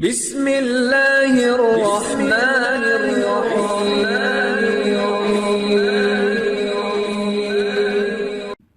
بسم اللہ الرحمن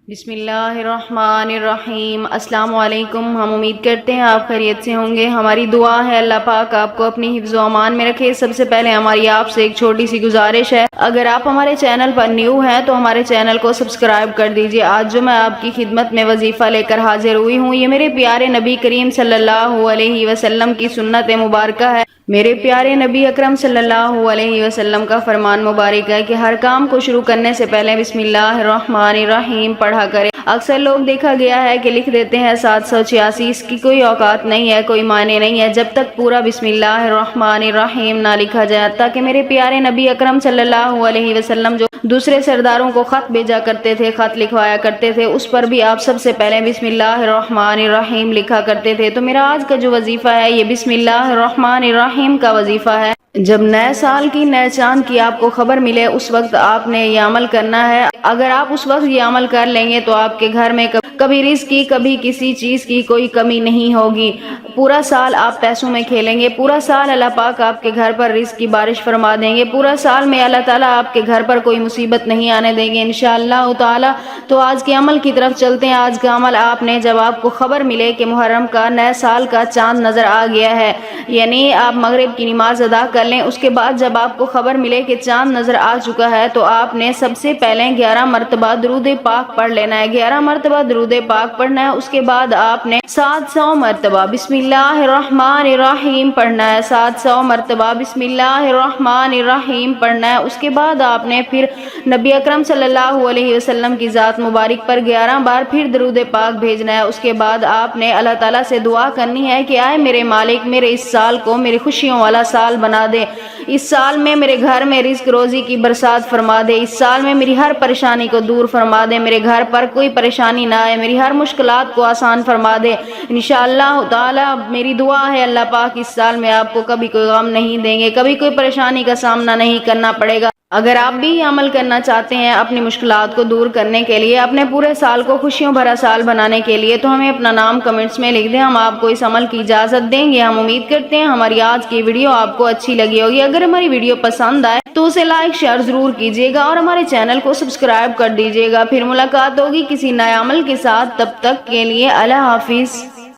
بسم اللہ الرحمن الرحیم۔ السلام علیکم۔ ہم امید کرتے ہیں آپ خیریت سے ہوں گے۔ ہماری دعا ہے اللہ پاک آپ کو اپنی حفظ و امان میں رکھے۔ سب سے پہلے ہماری آپ سے ایک چھوٹی سی گزارش ہے، اگر آپ ہمارے چینل پر نیو ہیں تو ہمارے چینل کو سبسکرائب کر دیجیے۔ آج جو میں آپ کی خدمت میں وظیفہ لے کر حاضر ہوئی ہوں، یہ میرے پیارے نبی کریم صلی اللہ علیہ وسلم کی سنت مبارکہ ہے۔ میرے پیارے نبی اکرم صلی اللہ علیہ وسلم کا فرمان مبارک ہے کہ ہر کام کو شروع کرنے سے پہلے بسم اللہ الرحمن الرحیم پڑھا کریں۔ اکثر لوگ دیکھا گیا ہے کہ لکھ دیتے ہیں 786، اس کی کوئی اوقات نہیں ہے، کوئی معنی نہیں ہے جب تک پورا بسم اللہ الرحمن الرحیم نہ لکھا جائے۔ تاکہ میرے پیارے نبی اکرم صلی اللہ علیہ وسلم جو دوسرے سرداروں کو خط بھیجا کرتے تھے، خط لکھوایا کرتے تھے، اس پر بھی آپ سب سے پہلے بسم اللہ الرحمن الرحیم لکھا کرتے تھے۔ تو میرا آج کا جو وظیفہ ہے یہ بسم اللہ الرحمن الرحیم کا وظیفہ ہے۔ جب نئے سال کی، نئے چاند کی آپ کو خبر ملے، اس وقت آپ نے یہ عمل کرنا ہے۔ اگر آپ اس وقت یہ عمل کر لیں گے تو آپ کے گھر میں کبھی رزق کی، کبھی کسی چیز کی کوئی کمی نہیں ہوگی۔ پورا سال آپ پیسوں میں کھیلیں گے، پورا سال اللہ پاک آپ کے گھر پر رزق کی بارش فرما دیں گے، پورا سال میں اللہ تعالیٰ آپ کے گھر پر کوئی مصیبت نہیں آنے دیں گے انشاءاللہ تعالیٰ۔ تو آج کے عمل کی طرف چلتے ہیں۔ آج کا عمل آپ نے، جب آپ کو خبر ملے کہ محرم کا نئے سال کا چاند نظر آ گیا ہے، یعنی آپ مغرب کی نماز ادا کر لیں، اس کے بعد جب آپ کو خبر ملے کہ چاند نظر آ چکا ہے تو آپ نے سب سے پہلے 11 مرتبہ درود پاک پڑھ لینا ہے۔ 11 مرتبہ درود پاک پڑھنا ہے۔ اس کے بعد آپ نے 700 مرتبہ بسم اللہ الرحمن الرحیم پڑھنا ہے۔ 700 مرتبہ بسم اللہ الرحمن الرحیم پڑھنا ہے۔ اس کے بعد آپ نے پھر نبی اکرم صلی اللہ علیہ وسلم کی ذات مبارک پر 11 بار پھر درود پاک بھیجنا ہے۔ اس کے بعد آپ نے اللہ تعالیٰ سے دعا کرنی ہے کہ آئے میرے مالک، میرے اس سال کو میری خوشیوں والا سال بنا دے، اس سال میں میرے گھر میں رزق روزی کی برسات فرما دے، اس سال میں میری ہر پریشانی کو دور فرما دے، میرے گھر پر کوئی پریشانی نہ آئے، میری ہر مشکلات کو آسان فرما دے انشاءاللہ تعالی۔ میری دعا ہے اللہ پاک اس سال میں آپ کو کبھی کوئی غم نہیں دیں گے، کبھی کوئی پریشانی کا سامنا نہیں کرنا پڑے گا۔ اگر آپ بھی یہ عمل کرنا چاہتے ہیں اپنی مشکلات کو دور کرنے کے لیے، اپنے پورے سال کو خوشیوں بھرا سال بنانے کے لیے، تو ہمیں اپنا نام کمنٹس میں لکھ دیں، ہم آپ کو اس عمل کی اجازت دیں گے۔ ہم امید کرتے ہیں ہماری آج کی ویڈیو آپ کو اچھی لگی ہوگی۔ اگر ہماری ویڈیو پسند آئے تو اسے لائک شیئر ضرور کیجیے گا اور ہمارے چینل کو سبسکرائب کر دیجیے گا۔ پھر ملاقات ہوگی کسی نئے عمل کے ساتھ، تب تک کے لیے اللہ حافظ۔